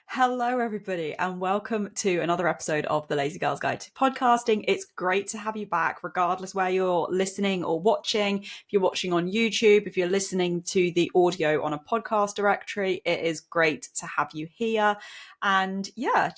Hello, everybody, and welcome to another episode of the Lazy Girl's Guide to Podcasting. It's great to have you back, regardless where you're listening or watching. If you're watching on YouTube, if you're listening to the audio on a podcast directory, it is great to have you here. And yeah,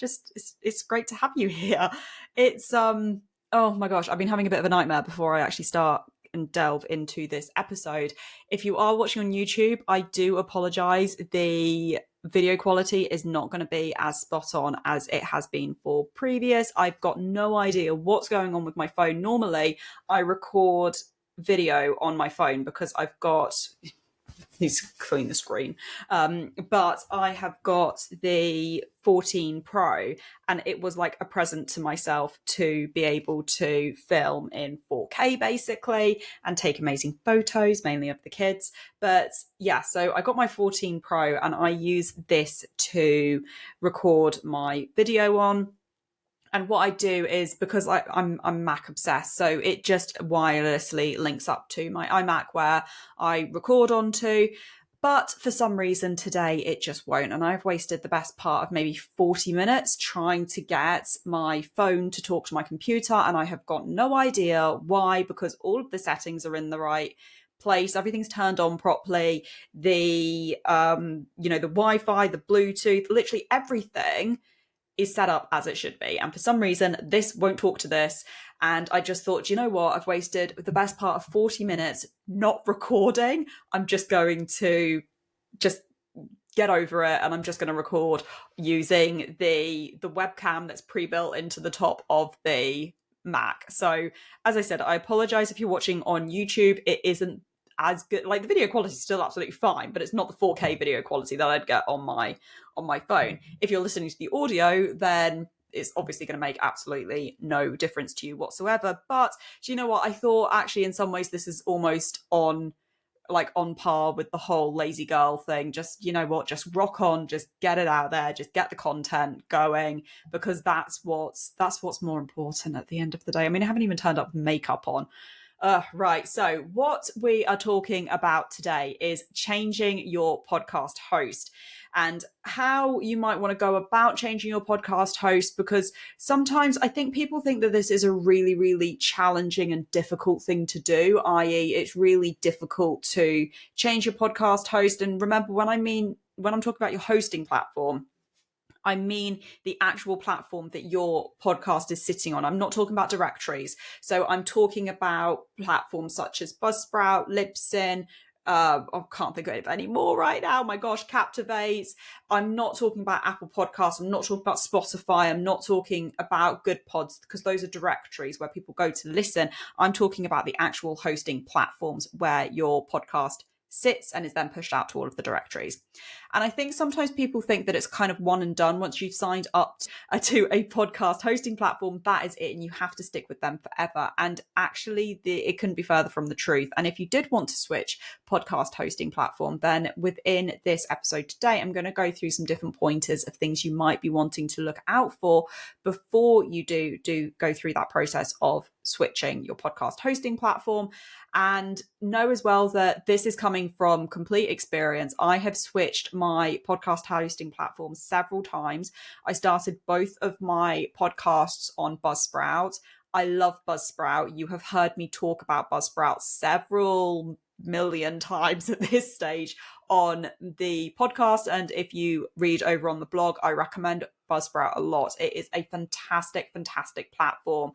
it's great to have you here. It's oh my gosh, I've been having a bit of a nightmare before I actually start and delve into this episode. If you are watching on YouTube, I do apologize. The video quality is not going to be as spot on as it has been for previous. I've got no idea what's going on with my phone. Normally, I record video on my phone because I've got... needs to clean the screen. But I have got the 14 Pro, and it was like a present to myself to be able to film in 4K basically and take amazing photos, mainly of the kids. But yeah, so I got my 14 Pro and I use this to record my video on. And what I do is, because I'm Mac obsessed, so it just wirelessly links up to my iMac where I record onto. But for some reason today it just won't. And I've wasted the best part of maybe 40 minutes trying to get my phone to talk to my computer. And I have got no idea why, because all of the settings are in the right place. Everything's turned on properly. The, the Wi-Fi, the Bluetooth, literally everything is set up as it should be. And for some reason, this won't talk to this. And I just thought, you know what? I've wasted the best part of 40 minutes not recording. I'm just going to just get over it. And I'm just going to record using the webcam that's pre-built into the top of the Mac. So as I said, I apologize if you're watching on YouTube. It isn't as good. Like, the video quality is still absolutely fine, but it's not the 4K video quality that I'd get on my phone. If you're listening to the audio, then it's obviously going to make absolutely no difference to you whatsoever. But do you know what? I thought actually in some ways this is almost on par with the whole lazy girl thing. Just, you know what, just rock on, just get it out there, just get the content going, because that's what's more important at the end of the day. I mean, I haven't even turned up makeup on. Right. So what we are talking about today is changing your podcast host and how you might want to go about changing your podcast host, because sometimes I think people think that this is a really, really challenging and difficult thing to do, i.e. it's really difficult to change your podcast host. And remember, when I'm talking about your hosting platform, I mean the actual platform that your podcast is sitting on. I'm not talking about directories. So I'm talking about platforms such as Buzzsprout, Libsyn. I can't think of it anymore right now. My gosh, Captivate. I'm not talking about Apple Podcasts. I'm not talking about Spotify. I'm not talking about Good Pods, because those are directories where people go to listen. I'm talking about the actual hosting platforms where your podcast sits and is then pushed out to all of the directories. And I think sometimes people think that it's kind of one and done. Once you've signed up to a podcast hosting platform, that is it, and you have to stick with them forever. And actually, it couldn't be further from the truth. And if you did want to switch podcast hosting platform, then within this episode today, I'm going to go through some different pointers of things you might be wanting to look out for before you do go through that process of switching your podcast hosting platform. And know as well that this is coming from complete experience. I have switched my podcast hosting platform several times. I started both of my podcasts on Buzzsprout. I love Buzzsprout. You have heard me talk about Buzzsprout several million times at this stage on the podcast. And if you read over on the blog, I recommend Buzzsprout a lot. It is a fantastic, fantastic platform.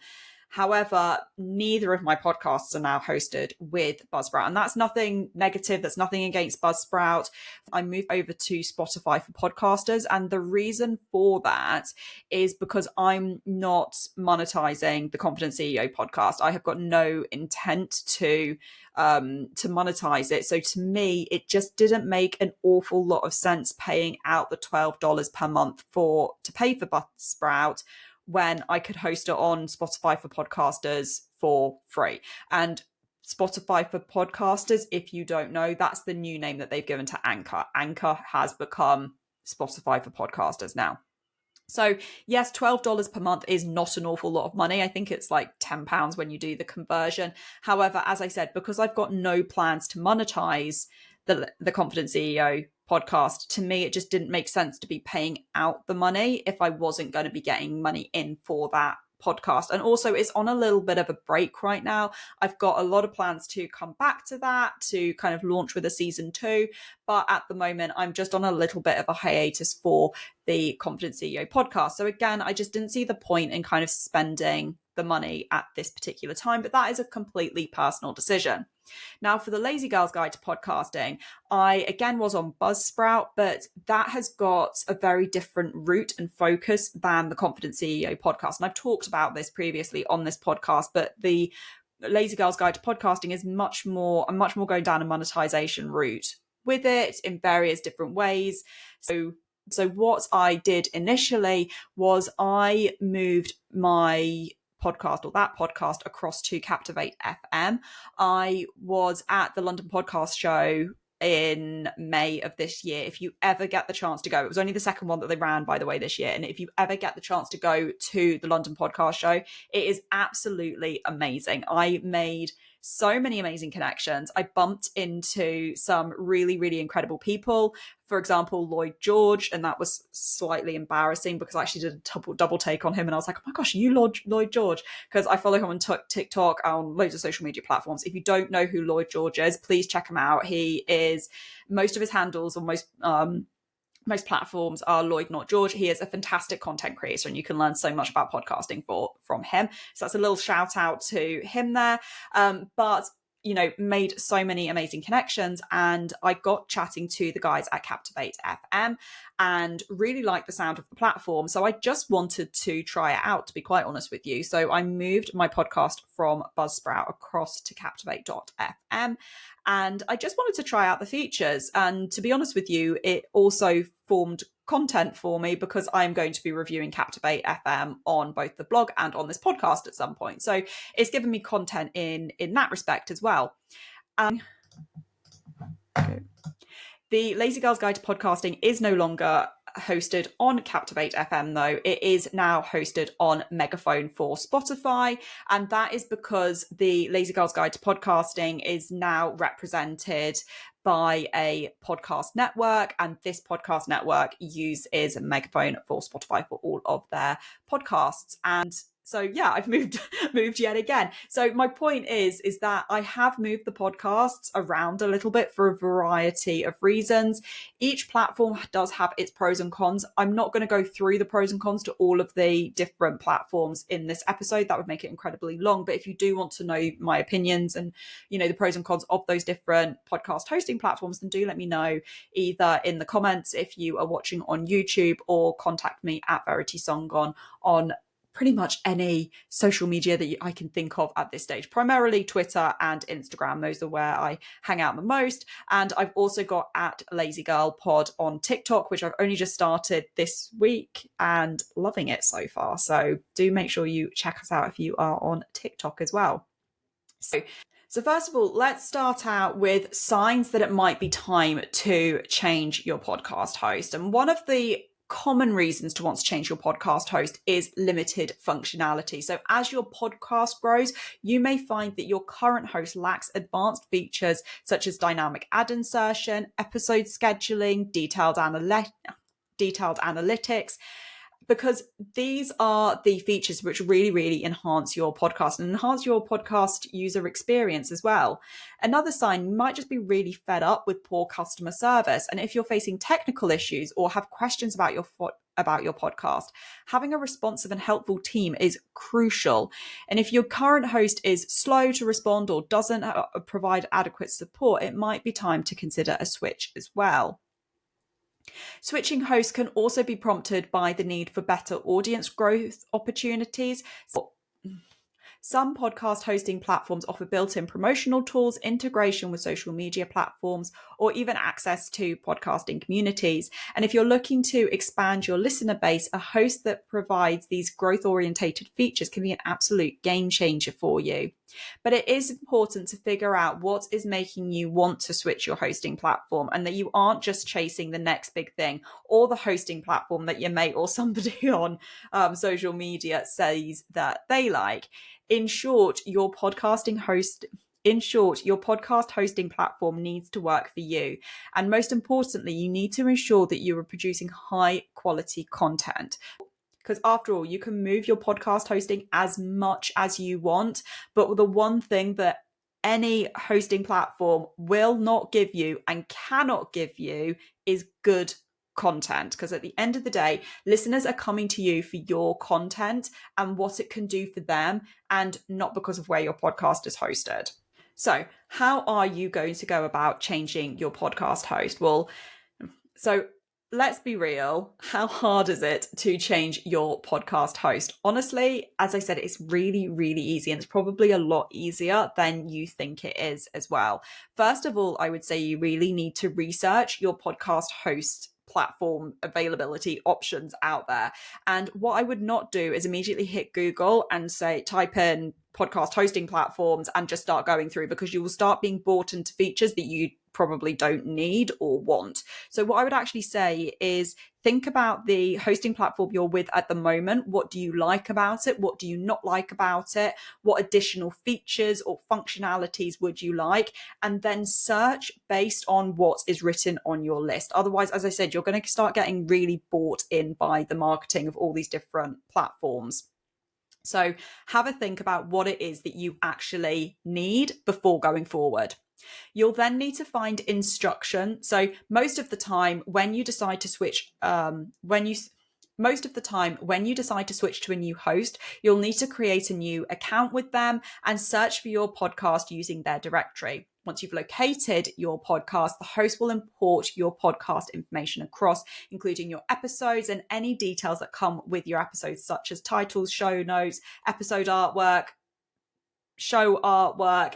However, neither of my podcasts are now hosted with Buzzsprout. And that's nothing negative. That's nothing against Buzzsprout. I moved over to Spotify for podcasters. And the reason for that is because I'm not monetizing the Confident CEO podcast. I have got no intent to monetize it. So to me, it just didn't make an awful lot of sense paying out the $12 per month to pay for Buzzsprout when I could host it on Spotify for podcasters for free. And Spotify for podcasters, if you don't know, that's the new name that they've given to Anchor. Anchor has become Spotify for podcasters now. So yes, $12 per month is not an awful lot of money. I think it's like £10 when you do the conversion. However, as I said, because I've got no plans to monetize the Confident CEO podcast, to me, it just didn't make sense to be paying out the money if I wasn't going to be getting money in for that podcast. And also, it's on a little bit of a break right now. I've got a lot of plans to come back to that, to kind of launch with a season 2. But at the moment, I'm just on a little bit of a hiatus for the Confident CEO podcast. So again, I just didn't see the point in kind of spending the money at this particular time, but that is a completely personal decision. Now, for the Lazy Girl's Guide to Podcasting, I again was on Buzzsprout, but that has got a very different route and focus than the Confident CEO podcast. And I've talked about this previously on this podcast, but the Lazy Girl's Guide to Podcasting is much more going down a monetization route with it in various different ways. So what I did initially was I moved my podcast, or that podcast, across to Captivate FM. I was at the London Podcast Show in May of this year. If you ever get the chance to go, it was only the second one that they ran, by the way, this year. And if you ever get the chance to go to the London Podcast Show, it is absolutely amazing. I made so many amazing connections. I bumped into some really, really incredible people. For example, Lloyd George, and that was slightly embarrassing because I actually did a double take on him, and I was like, oh my gosh, you Lloyd George? Because I follow him on TikTok, on loads of social media platforms. If you don't know who Lloyd George is, please check him out. He is, most of his handles, or most platforms are Lloyd Not George. He is a fantastic content creator, and you can learn so much about podcasting from him. So that's a little shout out to him there. But made so many amazing connections, and I got chatting to the guys at Captivate FM and really liked the sound of the platform. So I just wanted to try it out, to be quite honest with you. So I moved my podcast from Buzzsprout across to Captivate.fm, and I just wanted to try out the features. And to be honest with you, it also formed content for me because I'm going to be reviewing Captivate FM on both the blog and on this podcast at some point. So it's given me content in that respect as well. Okay. The Lazy Girl's Guide to Podcasting is no longer hosted on Captivate FM, though. It is now hosted on Megaphone for Spotify, and that is because the Lazy Girl's Guide to Podcasting is now represented by a podcast network, and this podcast network uses Megaphone for Spotify for all of their podcasts. And so yeah, I've moved yet again. So my point is that I have moved the podcasts around a little bit for a variety of reasons. Each platform does have its pros and cons. I'm not going to go through the pros and cons to all of the different platforms in this episode. That would make it incredibly long. But if you do want to know my opinions and, the pros and cons of those different podcast hosting platforms, then do let me know either in the comments if you are watching on YouTube, or contact me at VeritySongon on pretty much any social media that I can think of at this stage, primarily Twitter and Instagram. Those are where I hang out the most. And I've also got at Lazy Girl Pod on TikTok, which I've only just started this week and loving it so far. So do make sure you check us out if you are on TikTok as well. So first of all, let's start out with signs that it might be time to change your podcast host. And one of the common reasons to want to change your podcast host is limited functionality. So as your podcast grows, you may find that your current host lacks advanced features such as dynamic ad insertion, episode scheduling, detailed analytics, because these are the features which really, really enhance your podcast and enhance your podcast user experience as well. Another sign, you might just be really fed up with poor customer service. And if you're facing technical issues or have questions about your podcast, having a responsive and helpful team is crucial. And if your current host is slow to respond or doesn't provide adequate support, it might be time to consider a switch as well. Switching hosts can also be prompted by the need for better audience growth opportunities. Some podcast hosting platforms offer built-in promotional tools, integration with social media platforms, or even access to podcasting communities. And if you're looking to expand your listener base, a host that provides these growth-orientated features can be an absolute game changer for you. But it is important to figure out what is making you want to switch your hosting platform, and that you aren't just chasing the next big thing or the hosting platform that your mate or somebody on social media says that they like. In short, your podcast hosting platform needs to work for you. And most importantly, you need to ensure that you are producing high quality content. Because after all, you can move your podcast hosting as much as you want, but the one thing that any hosting platform will not give you and cannot give you is good content. Because at the end of the day, listeners are coming to you for your content and what it can do for them, and not because of where your podcast is hosted. So how are you going to go about changing your podcast host? Well, so let's be real. How hard is it to change your podcast host? Honestly, as I said, it's really, really easy, and it's probably a lot easier than you think it is as well. First of all, I would say you really need to research your podcast host platform availability options out there. And what I would not do is immediately hit Google and say, type in podcast hosting platforms and just start going through, because you will start being bought into features that you probably don't need or want. So what I would actually say is think about the hosting platform you're with at the moment. What do you like about it? What do you not like about it? What additional features or functionalities would you like? And then search based on what is written on your list. Otherwise, as I said, you're going to start getting really bought in by the marketing of all these different platforms. So have a think about what it is that you actually need before going forward. You'll then need to find instruction. So most of the time when you decide to switch, when you decide to switch to a new host, you'll need to create a new account with them and search for your podcast using their directory. Once you've located your podcast, the host will import your podcast information across, including your episodes and any details that come with your episodes, such as titles, show notes, episode artwork, show artwork.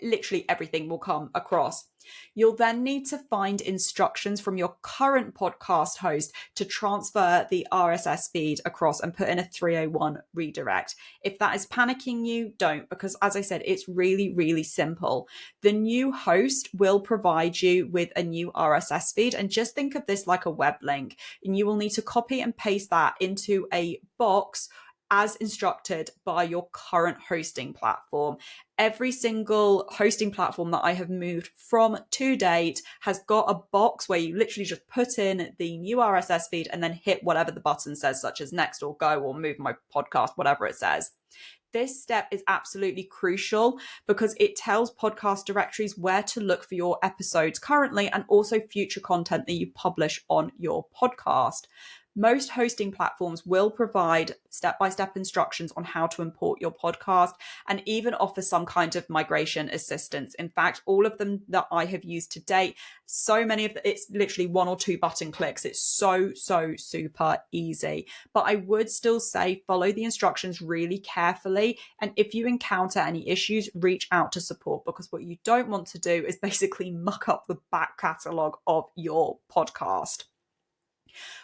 Literally everything will come across. You'll then need to find instructions from your current podcast host to transfer the RSS feed across and put in a 301 redirect. If that is panicking you, don't, because as I said, it's really, really simple. The new host will provide you with a new RSS feed, and just think of this like a web link, and you will need to copy and paste that into a box as instructed by your current hosting platform. Every single hosting platform that I have moved from to date has got a box where you literally just put in the new RSS feed and then hit whatever the button says, such as next or go or move my podcast, whatever it says. This step is absolutely crucial because it tells podcast directories where to look for your episodes currently and also future content that you publish on your podcast. Most hosting platforms will provide step-by-step instructions on how to import your podcast and even offer some kind of migration assistance. In fact, all of them that I have used to date, so many of them, it's literally 1 or 2 button clicks. It's so super easy. But I would still say follow the instructions really carefully. And if you encounter any issues, reach out to support, because what you don't want to do is basically muck up the back catalogue of your podcast.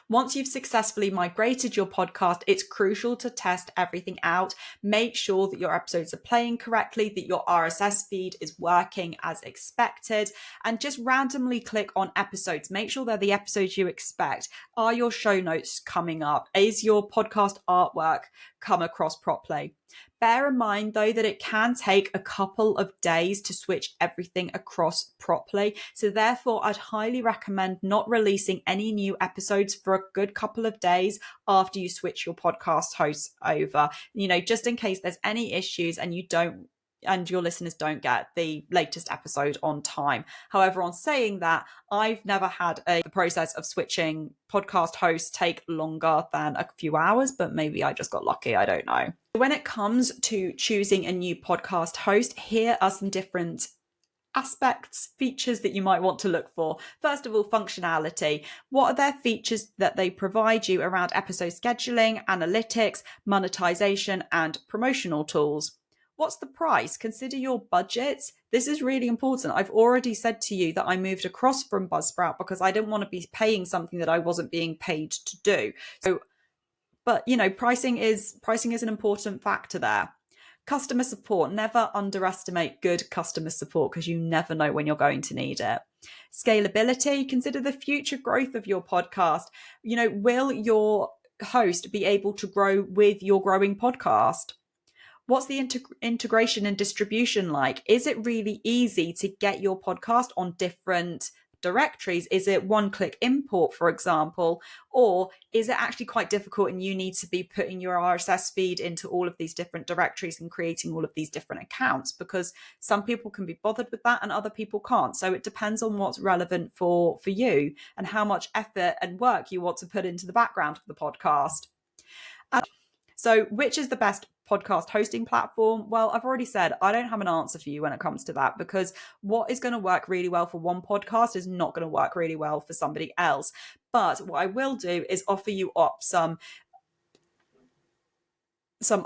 Once you've successfully migrated your podcast, it's crucial to test everything out. Make sure that your episodes are playing correctly, that your RSS feed is working as expected, and just randomly click on episodes. Make sure they're the episodes you expect. Are your show notes coming up? Is your podcast artwork come across properly? Bear in mind, though, that it can take a couple of days to switch everything across properly. So therefore, I'd highly recommend not releasing any new episodes for a good couple of days after you switch your podcast hosts over, just in case there's any issues and your listeners don't get the latest episode on time. However, on saying that, I've never had the process of switching podcast hosts take longer than a few hours, but maybe I just got lucky. I don't know. When it comes to choosing a new podcast host, here are some different aspects, features that you might want to look for. First of all, functionality. What are their features that they provide you around episode scheduling, analytics, monetization, and promotional tools? What's the price? Consider your budget. This is really important. I've already said to you that I moved across from Buzzsprout because I didn't want to be paying something that I wasn't being paid to do. So, but pricing is an important factor there. Customer support, never underestimate good customer support because you never know when you're going to need it. Scalability, consider the future growth of your podcast. Will your host be able to grow with your growing podcast? What's the integration and distribution like? Is it really easy to get your podcast on different directories? Is it one-click import, for example? Or is it actually quite difficult and you need to be putting your RSS feed into all of these different directories and creating all of these different accounts? Because some people can be bothered with that and other people can't. So it depends on what's relevant for you and how much effort and work you want to put into the background of the podcast. So which is the best podcast hosting platform? Well, I've already said I don't have an answer for you when it comes to that, because what is going to work really well for one podcast is not going to work really well for somebody else. But what I will do is offer you up some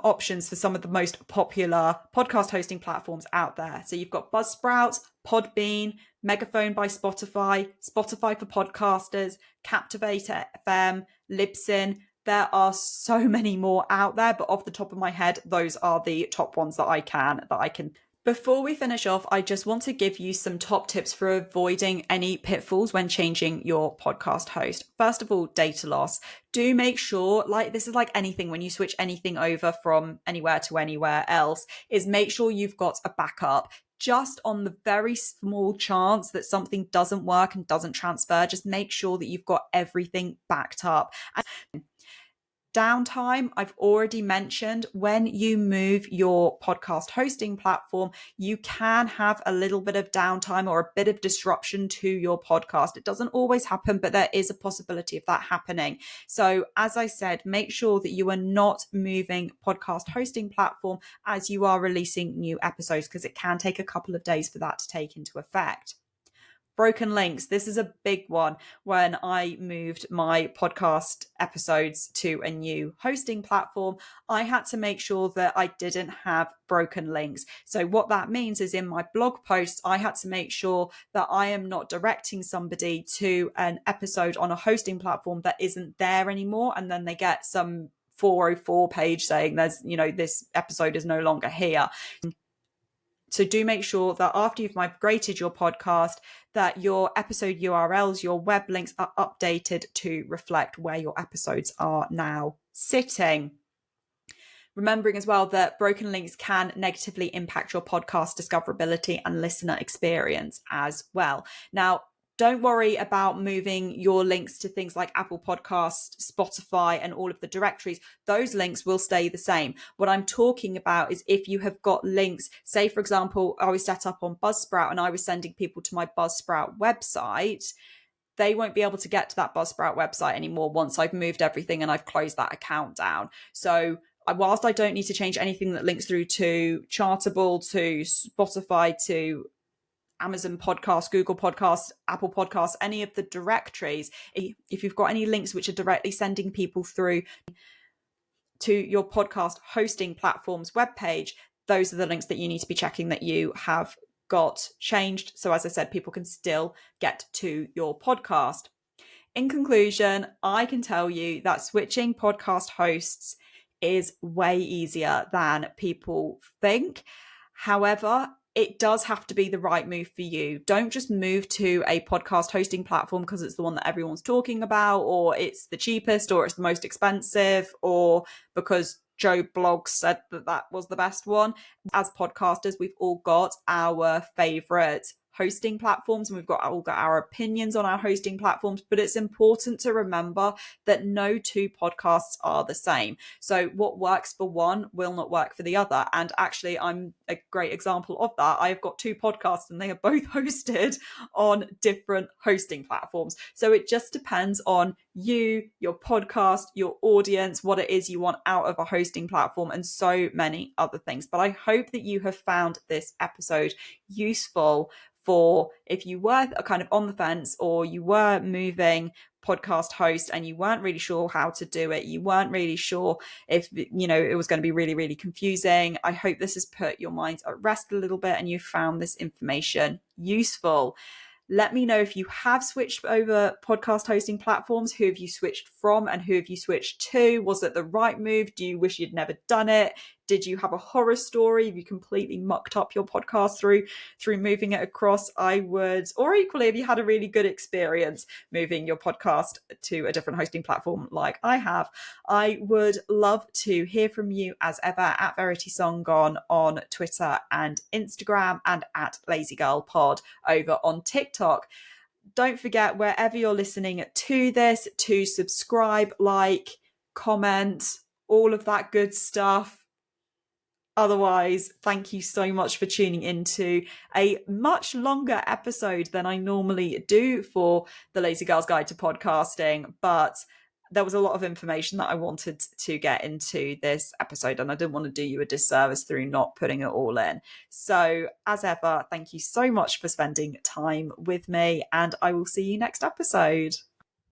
options for some of the most popular podcast hosting platforms out there. So you've got Buzzsprout, Podbean, Megaphone by Spotify, Spotify for Podcasters, Captivate FM, Libsyn. There are so many more out there, but off the top of my head, those are the top ones that I can. Before we finish off, I just want to give you some top tips for avoiding any pitfalls when changing your podcast host. First of all, data loss. Do make sure, this is like anything, when you switch anything over from anywhere to anywhere else, is make sure you've got a backup. Just on the very small chance that something doesn't work and doesn't transfer, just make sure that you've got everything backed up. And downtime, I've already mentioned, when you move your podcast hosting platform, you can have a little bit of downtime or a bit of disruption to your podcast. It doesn't always happen, but there is a possibility of that happening. So as I said, make sure that you are not moving podcast hosting platform as you are releasing new episodes, because it can take a couple of days for that to take into effect. Broken links. This is a big one. When I moved my podcast episodes to a new hosting platform, I had to make sure that I didn't have broken links. So what that means is in my blog posts, I had to make sure that I am not directing somebody to an episode on a hosting platform that isn't there anymore. And then they get some 404 page saying this episode is no longer here. So do make sure that after you've migrated your podcast, that your episode URLs, your web links are updated to reflect where your episodes are now sitting. Remembering as well that broken links can negatively impact your podcast discoverability and listener experience as well. Now, don't worry about moving your links to things like Apple Podcasts, Spotify, and all of the directories. Those links will stay the same. What I'm talking about is if you have got links, say, for example, I was set up on Buzzsprout and I was sending people to my Buzzsprout website, they won't be able to get to that Buzzsprout website anymore once I've moved everything and I've closed that account down. So whilst I don't need to change anything that links through to Chartable, to Spotify, to Amazon Podcasts, Google Podcasts, Apple Podcasts, any of the directories, if you've got any links which are directly sending people through to your podcast hosting platform's webpage, those are the links that you need to be checking that you have got changed. So as I said, people can still get to your podcast. In conclusion, I can tell you that switching podcast hosts is way easier than people think. However, it does have to be the right move for you. Don't just move to a podcast hosting platform because it's the one that everyone's talking about, or it's the cheapest, or it's the most expensive, or because Joe Bloggs said that was the best one. As podcasters, we've all got our favorite hosting platforms and we've all got our opinions on our hosting platforms, but it's important to remember that no two podcasts are the same. So what works for one will not work for the other. And actually, I'm a great example of that. I've got two podcasts and they are both hosted on different hosting platforms. So it just depends on you, your podcast, your audience, what it is you want out of a hosting platform, and so many other things. But I hope that you have found this episode useful for if you were kind of on the fence, or you were moving podcast host and you weren't really sure how to do it, you weren't really sure if it was going to be really, really confusing. I hope this has put your mind at rest a little bit and you found this information useful. Let me know if you have switched over podcast hosting platforms. Who have you switched from and who have you switched to? Was it the right move? Do you wish you'd never done it? Did you have a horror story? Have you completely mucked up your podcast through moving it across? I would, or equally, if you had a really good experience moving your podcast to a different hosting platform like I have, I would love to hear from you as ever at VeritySongGone on Twitter and Instagram, and at LazyGirlPod over on TikTok. Don't forget, wherever you're listening to this, to subscribe, like, comment, all of that good stuff. Otherwise, thank you so much for tuning into a much longer episode than I normally do for the Lazy Girl's Guide to Podcasting, but there was a lot of information that I wanted to get into this episode, and I didn't want to do you a disservice through not putting it all in. So, as ever, thank you so much for spending time with me, and I will see you next episode.